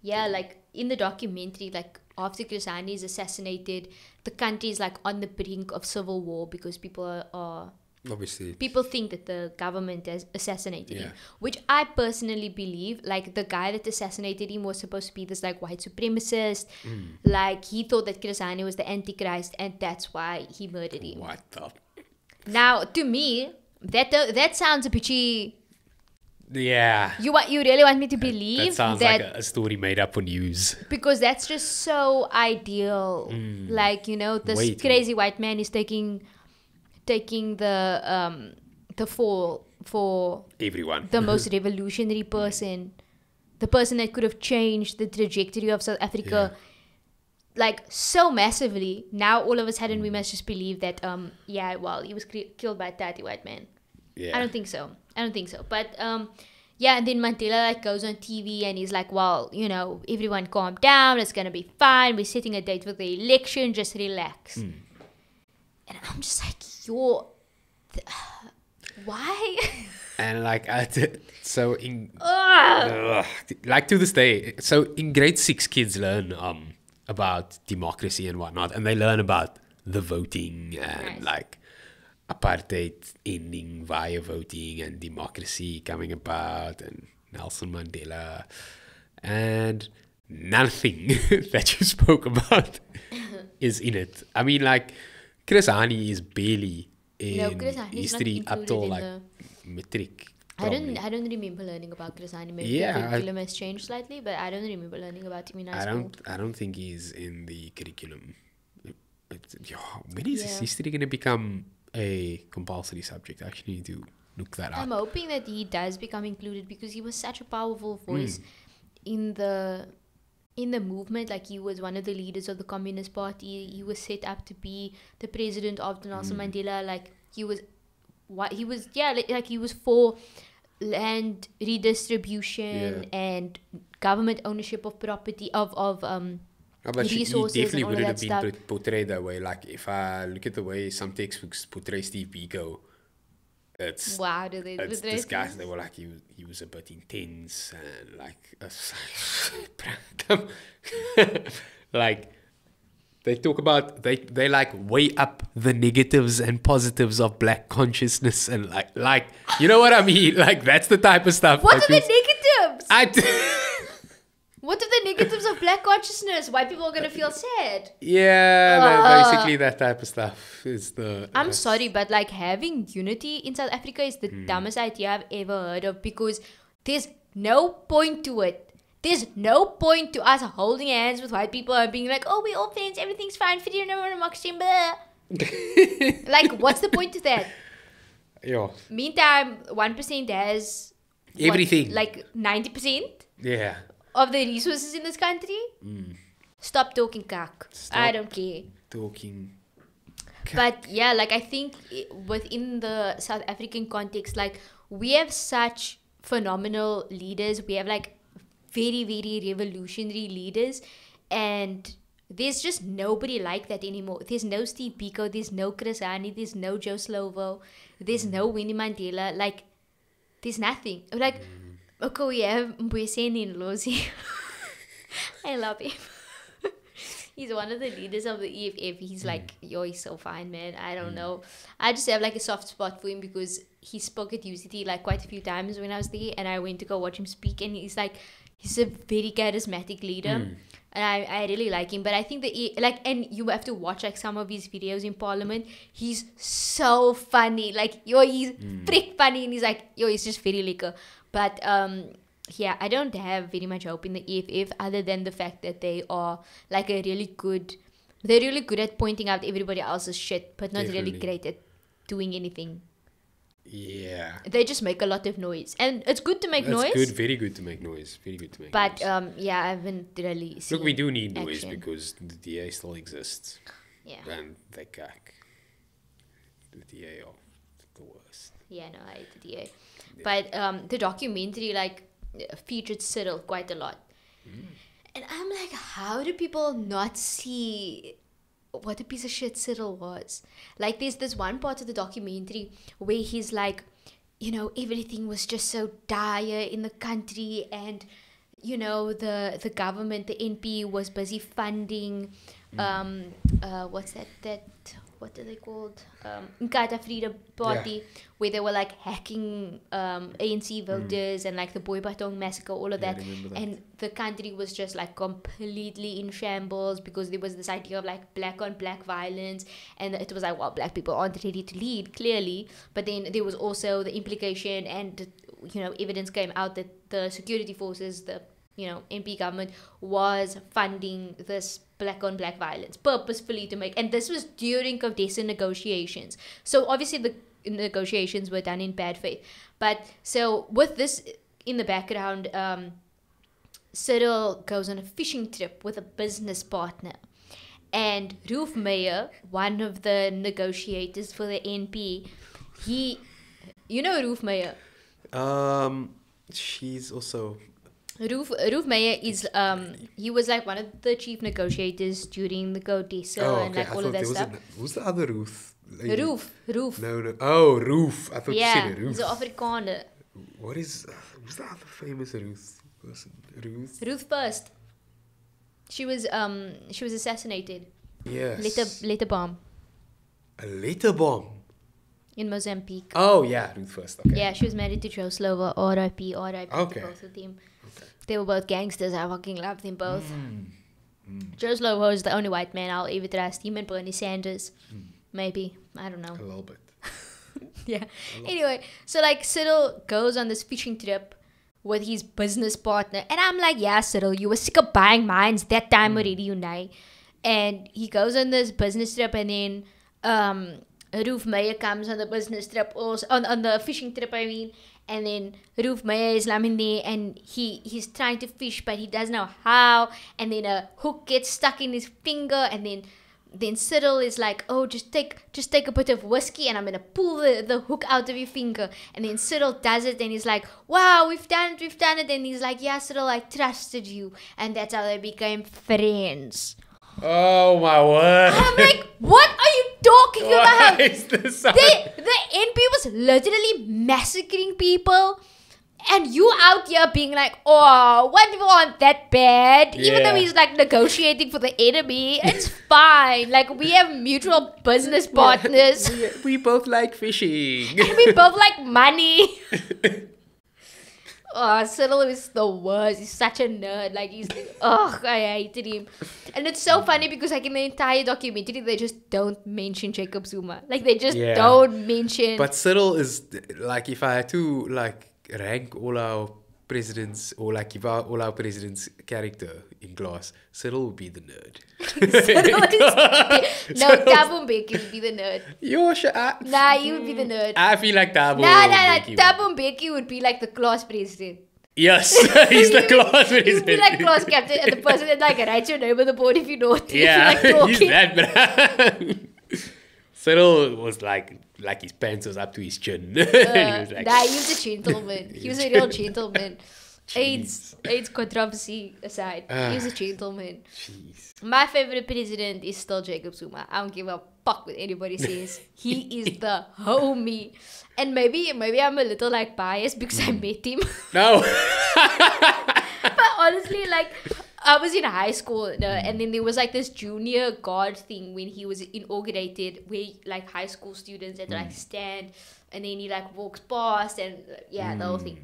yeah, like in the documentary, like after Chris Hani is assassinated, the country is like on the brink of civil war because people are obviously, people think that the government has assassinated him, which I personally believe. Like the guy that assassinated him was supposed to be this like white supremacist. Like he thought that Chris Hani was the Antichrist, and that's why he murdered him. What the? Now, to me, that sounds a bitchy. Yeah. You really want me to believe that sounds like a story made up for news. Because that's just so ideal. Like, this crazy white man is taking the fall for everyone. The most revolutionary person. The person that could have changed the trajectory of South Africa like so massively. Now all of a sudden we must just believe that he was killed by a dirty white man. I don't think so. But and then Mandela like goes on TV and he's like, well, everyone calm down, it's gonna be fine, we're setting a date for the election, just relax. And I'm just like, why? And like so in like to this day, so in grade 6 kids learn about democracy and whatnot, and they learn about the voting and like apartheid ending via voting and democracy coming about and Nelson Mandela, and nothing that you spoke about is in it. I mean, like Chris Hani is barely in history up till like matric. Probably. I don't remember learning about Chris Hani. Maybe the curriculum has changed slightly, but I don't remember learning about him in high school. I don't think he's in the curriculum. When is history going to become a compulsory subject? I actually need to look that up. I'm hoping that he does become included because he was such a powerful voice in the movement. Like he was one of the leaders of the Communist Party. He was set up to be the president of Nelson Mandela. Like he was for land redistribution and government ownership of property of but resources. He definitely and all wouldn't of that have been stuff. portrayed that way. Like if I look at the way some textbooks portray Steve Biko, it's wow, do they it's portray this guy. things? They were like he was a bit intense and like like They talk about they like weigh up the negatives and positives of black consciousness and like you know what I mean? Like that's the type of stuff. What are the negatives? I What are the negatives of black consciousness? White people are gonna feel sad. no, basically that type of stuff is the. I'm sorry, but like having unity in South Africa is the dumbest idea I've ever heard of, because there's no point to it. There's no point to us holding hands with white people and being like, oh, we're all friends, everything's fine, like, what's the point to that? Yeah. Meantime, 1% has Everything. like 90% Yeah. of the resources in this country. Stop talking cock. I don't care. Talking. But yeah, like I think within the South African context, like we have such phenomenal leaders. We have like very, very revolutionary leaders, and there's just nobody like that anymore. There's no Steve Biko, there's no Chris Hani, there's no Joe Slovo, there's no Winnie Mandela. Like, there's nothing. Like, okay, we have Mbuyiseni in Lozi. I love him. He's one of the leaders of the EFF. He's like, yo, he's so fine, man. I don't know. I just have like a soft spot for him because he spoke at UCT like quite a few times when I was there, and I went to go watch him speak, and he's a very charismatic leader. And I really like him. But I think and you have to watch like some of his videos in Parliament. He's so funny. Like, yo, he's freak funny, and he's like, yo, he's just very liquor. But yeah, I don't have very much hope in the EFF other than the fact that they are like they're really good at pointing out everybody else's shit, but not really great at doing anything. Yeah. They just make a lot of noise. And it's good to make noise. It's good, very good to make noise. Very good to make noise. But yeah, I haven't really seen look, we do need noise action. because the DA still exists. Yeah. And they cack. The DA are the worst. Yeah, no, I hate the DA. Yeah. But the documentary like featured Cyril quite a lot. And I'm like, how do people not see what a piece of shit Cyril was? Like, there's this one part of the documentary where he's like, you know, everything was just so dire in the country, and you know, the government, the NP was busy funding what's that what are they called? Nkata Freedom Party, where they were like hacking ANC voters and like the Boy Batong massacre, all of that. And the country was just like completely in shambles because there was this idea of like black on black violence, and it was like, well, black people aren't ready to lead, clearly. But then there was also the implication, and you know, evidence came out that the security forces, the NP government was funding this black on black violence purposefully to make, and this was during CODESA negotiations. So obviously the negotiations were done in bad faith. But so with this in the background, Cyril goes on a fishing trip with a business partner, and Roof Meyer, one of the negotiators for the NP, Roof Meyer. She's also. Roof Meyer is he was like one of the chief negotiators during the CODESA and like all of that stuff. Who's the other Ruth? Roof. No. Oh, Roof. I thought you said Ruth. He's an Afrikaner. Who's the other famous Ruth person? Ruth First. She was assassinated. Yes. Letter bomb. A letter bomb. In Mozambique. Oh yeah, Ruth First. Okay. Yeah, she was married to Joe Slovo. R.I.P. Okay. To both of them. Okay. They were both gangsters. I fucking love them both. Joe Slovo is the only white man I'll ever trust. Him and Bernie Sanders. Maybe. I don't know. A little bit. Yeah. Anyway, so like Cyril goes on this fishing trip with his business partner. And I'm like, yeah, Cyril, you were sick of buying mines that time already, you know. And he goes on this business trip, and then Roof Meyer comes on the business trip, also on the fishing trip, I mean. And then Roof Meyer is lying there, and he's trying to fish, but he doesn't know how. And then a hook gets stuck in his finger, and then Cyril is like, oh, just take a bit of whiskey, and I'm gonna pull the hook out of your finger. And then Cyril does it, and he's like, wow, we've done it. And he's like, yeah, Cyril, I trusted you. And that's how they became friends. Oh my word. I'm like, what are you talking about? Is this the NP was literally massacring people, And you out here being like, oh, what do you want that bad? Even though Yeah. he's like negotiating for the enemy, it's fine. Like, we have mutual business partners. We both like fishing. And we both like money. Oh, Cyril is the worst. He's such a nerd. Like, I hated him. And it's so funny because, like, in the entire documentary, they just don't mention Jacob Zuma. Like, they just Yeah. don't mention. But Cyril is like, if I had to like rank all our presidents or like give out all our presidents' character in glass, Cyril would be the nerd. Cyril is no, Thabo Mbeki would be the nerd. Nah, he would be the nerd. I feel like Thabo. Nah. Mbeki would- Thabo Mbeki would be like the class president. Yes, he's the class He would be president. like class captain and the person that like writes your name on the board if you know it. Yeah, If you like he's talking. that bad. Cyril was like his pants was up to his chin. He was like, Nah, he was a gentleman. He was a real gentleman. AIDS controversy aside, he was a gentleman. jeez. My favorite president is still Jacob Zuma. I don't give a fuck what anybody says. He is the homie. And maybe I'm a little like biased because I met him. No. But honestly, like, I was in high school and then there was like this junior guard thing when he was inaugurated where like high school students had to like stand and then he like walks past and the whole thing.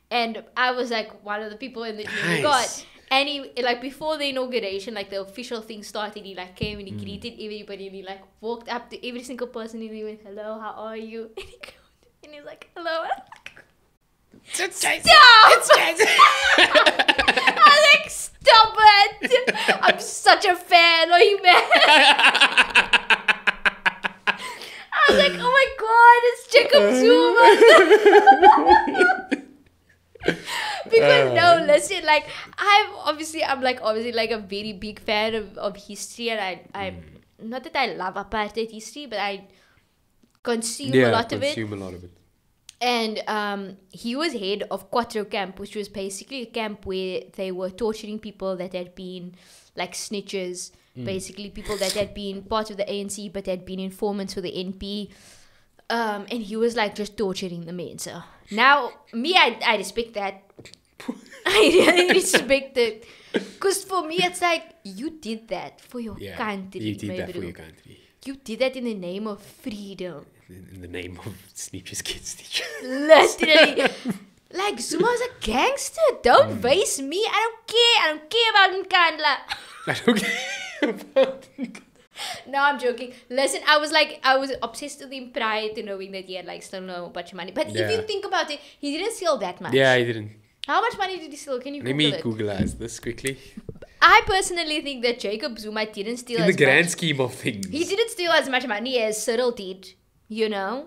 And I was like one of the people in the junior guard. Nice. And he, like, before the inauguration, like, the official thing started, he, like, came and he greeted everybody and he, like, walked up to every single person and he went, hello, how are you? And he was like, hello. Stop! I was like, stop it! I'm such a fan of you, man. I was like, oh my god, it's Jacob Zuma. Because no, listen, like I'm obviously like a very big fan of history, and I not that I love apartheid history, but I consume a lot of it. And he was head of Quattro Camp, which was basically a camp where they were torturing people that had been like snitches, basically people that had been part of the ANC but had been informants for the NP. And he was like just torturing the men. So now, me, I respect that. I really respect it. Because for me, it's like, you did that for your country. You did my that for bro. your country. You did that in the name of freedom. In the name of Snitches Get Stitch. Literally. Like, Zuma's a gangster. Don't waste me. I don't care about Nkandla. I don't care about No, I'm joking. Listen, I was obsessed with him prior to knowing that he had like stolen a bunch of money. But if you think about it, he didn't steal that much. Yeah, he didn't. How much money did he steal? Can you Let Google me it? Googlize this quickly. I personally think that Jacob Zuma didn't steal In as the grand much. scheme of things. He didn't steal as much money as Cyril did, you know?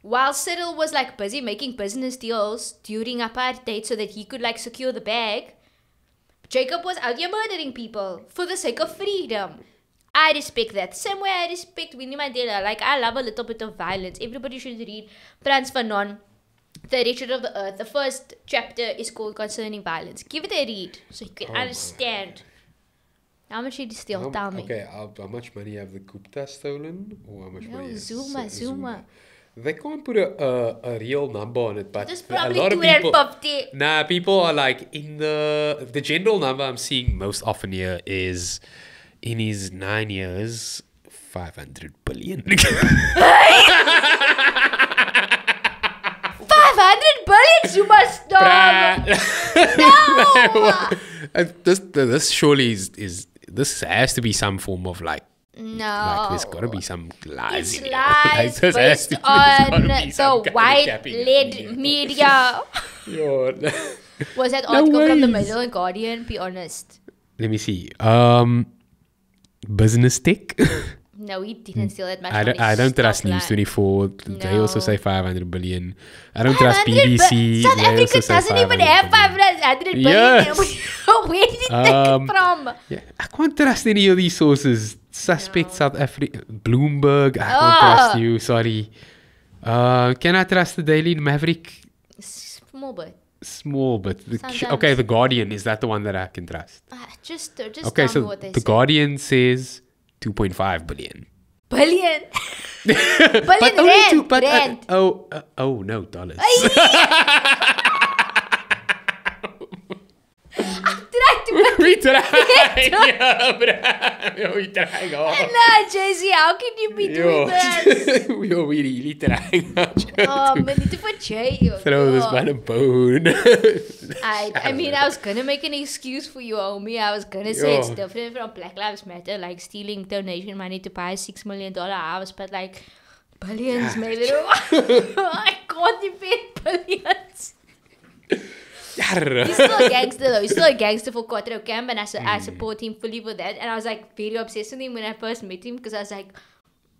While Cyril was like busy making business deals during apartheid so that he could like secure the bag, Jacob was out here murdering people for the sake of freedom. I respect that. Same way I respect Winnie Mandela. Like, I love a little bit of violence. Everybody should read Frans Fanon, The Wretched of the Earth. The first chapter is called Concerning Violence. Give it a read so you can understand. How much did he steal? Tell me. Okay, how much money have the Gupta stolen? Or how much No, money has Zuma. They can't put a real number on it, but There's a probably lot of people... 250. Nah, people are like, in the general number I'm seeing most often here is, in his 9 years, 500 billion. 500 billion, Zuma, stop! No! This surely is this has to be some form of like No. there's got to be some lies. It's in here. lies Like, based there's gotta be on some the kind of white-led capping. media. Yeah. Was that article from the ways. Mail and Guardian? Be honest. Let me see. Business Tech. No, he didn't steal that much I money. don't trust Stop News lying. 24. They also No. say 500 billion. I don't trust 500 BBC. South They also Africa say doesn't even 500 have billion. 500 billion. Yes. Where did he take it from? Yeah, I can't trust any of these sources. Suspect No. South Africa, Bloomberg. I can't Ah. trust you. Sorry. Can I trust the Daily Maverick? Small bit. Small, but Sometimes. okay. The Guardian, is that the one that I can trust? Just Okay, tell me so what they the say. Guardian says 2.5 billion. Billion. But in only rand, rand. oh no, dollars. Tried to make We try. Yeah, bro. We trying hard. Nah, Jay-Z, how can you be doing that? We really trying hard. Oh, man, need to put Jay. Throw this man a bone. I mean, I was gonna make an excuse for you, homie. I was gonna say it's Yo. different from Black Lives Matter, like stealing donation money to buy a $6 million house, but like billions, maybe. I can't defend billions. He's still a gangster though. He's still a gangster for Quattro Camp, and I support him fully for that. And I was like very obsessed with him when I first met him because I was like,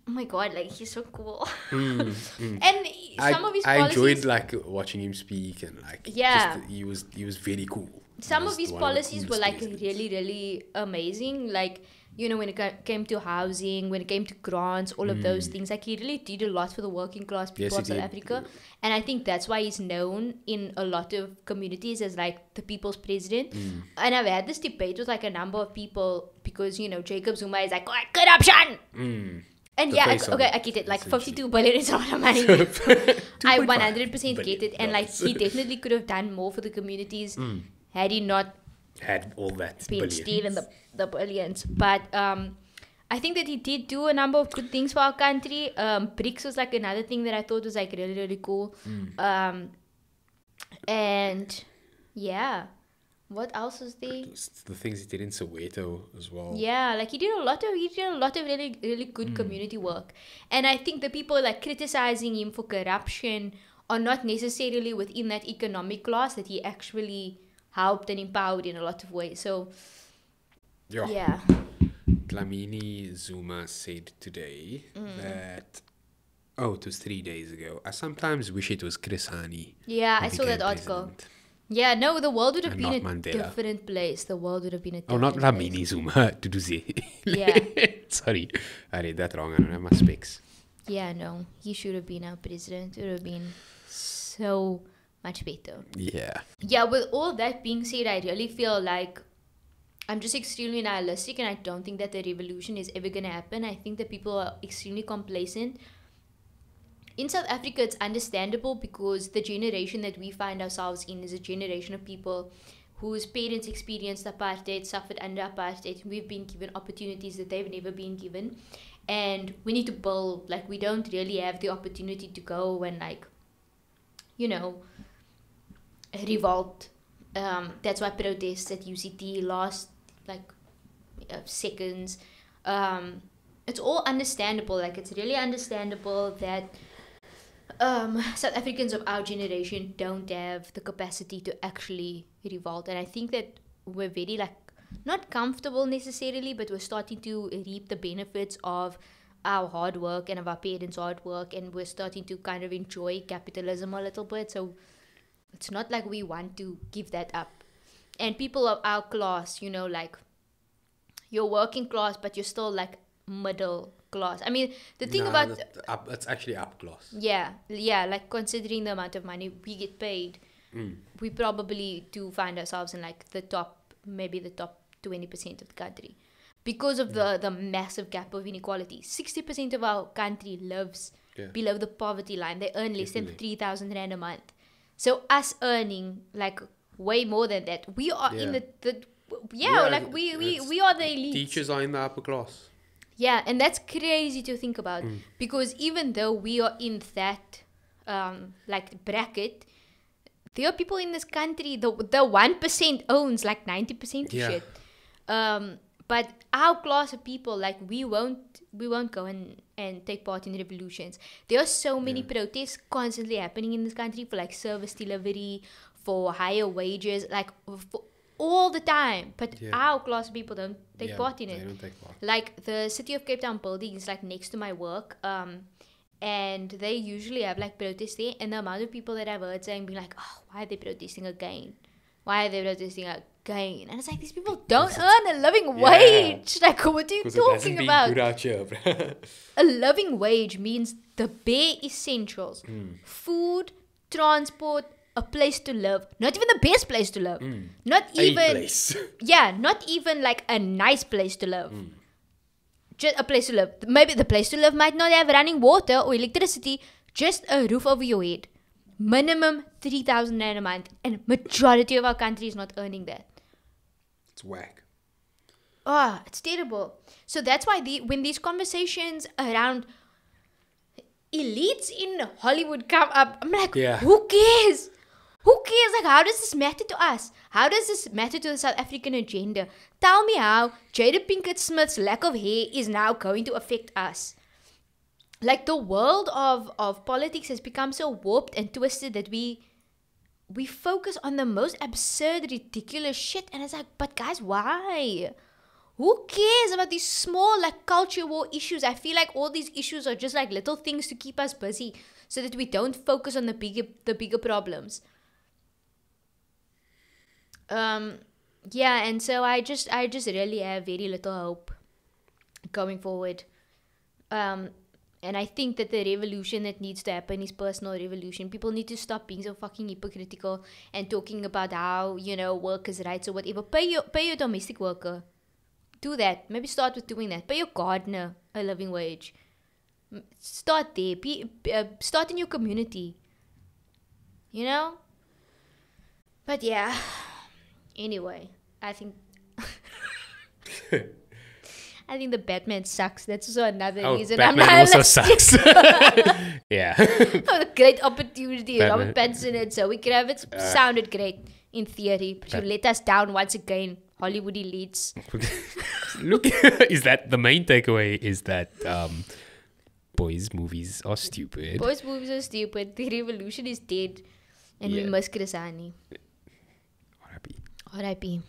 oh my god, like he's so cool. And some of his policies, I enjoyed like watching him speak and like Yeah. just, he was very cool. some He of was his one the policies were coolest like presidents. really amazing. Like, you know, when it came to housing, when it came to grants, all of those things, like he really did a lot for the working class people Yes, of he South did. Africa. And I think that's why he's known in a lot of communities as like the people's president. And I've had this debate with like a number of people because, you know, Jacob Zuma is like, oh, corruption. And The yeah, face of okay, it, I get it. Like essentially. 52 billion is a lot of money. I 100% get it. And like dollars. he definitely could have done more for the communities had he not Had all that been billions. stealing the billions. But I think that he did do a number of good things for our country. BRICS was like another thing that I thought was like really cool. And yeah, what else was there? The things he did in Soweto as well. Yeah, like he did a lot of really good community work. And I think the people like criticizing him for corruption are not necessarily within that economic class that he actually helped and empowered in a lot of ways. So yeah. Dlamini Zuma said today that, it was 3 days ago. I sometimes wish it was Chris Hani. Yeah, who I saw that became article. president. Yeah, no, the world would have And been a not Mandela. different place. The world would have been a Oh, different not place. Dlamini Zuma, Duduzi. Yeah. Sorry, I read that wrong. I don't have my specs. Yeah, no, he should have been our president. It would have been so much better. Yeah. Yeah, with all that being said, I really feel like I'm just extremely nihilistic and I don't think that the revolution is ever going to happen. I think that people are extremely complacent. In South Africa, it's understandable because the generation that we find ourselves in is a generation of people whose parents experienced apartheid, suffered under apartheid. We've been given opportunities that they've never been given. And we need to build, like, we don't really have the opportunity to go and, like, you know, revolt. That's why protests at UCT last, like, seconds. It's all understandable. Like, it's really understandable that South Africans of our generation don't have the capacity to actually revolt. And I think that we're very, like, not comfortable necessarily, but we're starting to reap the benefits of our hard work and of our parents' hard work, and we're starting to kind of enjoy capitalism a little bit. So it's not like we want to give that up. And people of our class, you know, like, you're working class, but you're still like middle class. I mean, the thing about it's actually up class. yeah, like considering the amount of money we get paid, we probably do find ourselves in like the top, maybe the top 20% of the country because of the massive gap of inequality. 60% of our country lives below the poverty line. They earn less than 3,000 rand a month. So us earning like way more than that, we are in the like we are the elite. Teachers are in the upper class. Yeah, and that's crazy to think about because even though we are in that like bracket, there are people in this country, the 1% owns like 90% of shit. But our class of people, like, we won't go and take part in revolutions. There are so many protests constantly happening in this country for like service delivery, for higher wages, like for all the time. But our class of people don't take part in it. They don't take part. Like the City of Cape Town building is like next to my work. And they usually have like protests there, and the amount of people that I've heard saying being like, oh, why are they protesting again? Why are they protesting again? And it's like, these people don't earn a living wage. Like, what are you talking about? Good out here, bro. A living wage means the bare essentials. Food, transport, a place to live. Not even the best place to live. Not even place. yeah, not even like a nice place to live. just a place to live. Maybe the place to live might not have running water or electricity, just a roof over your head. Minimum 3,000 rand a month, and majority of our country is not earning that. It's whack. Oh, it's terrible. So that's why when these conversations around elites in Hollywood come up, I'm like, who cares? Who cares? Like, how does this matter to us? How does this matter to the South African agenda? Tell me how Jada Pinkett Smith's lack of hair is now going to affect us. Like, the world of politics has become so warped and twisted that we focus on the most absurd, ridiculous shit. And it's like, but guys, why? Who cares about these small, like, culture war issues? I feel like all these issues are just like little things to keep us busy so that we don't focus on the bigger problems. Yeah, and so I just really have very little hope going forward. And I think that the revolution that needs to happen is personal revolution. People need to stop being so fucking hypocritical and talking about how, workers' rights or whatever. Pay your domestic worker. Do that. Maybe start with doing that. Pay your gardener a living wage. Start there. Start in your community. But yeah. Anyway, I think the Batman sucks. That's also another reason Batman I'm not also sucks. Yeah. A great opportunity. Robert Pattinson and so we could have it. Sounded great in theory, but you let us down once again. Hollywood elites. Look, is that the main takeaway? Is that boys' movies are stupid. Boys' movies are stupid. The revolution is dead, and we miss Chris Hani. R.I.P. R.I.P.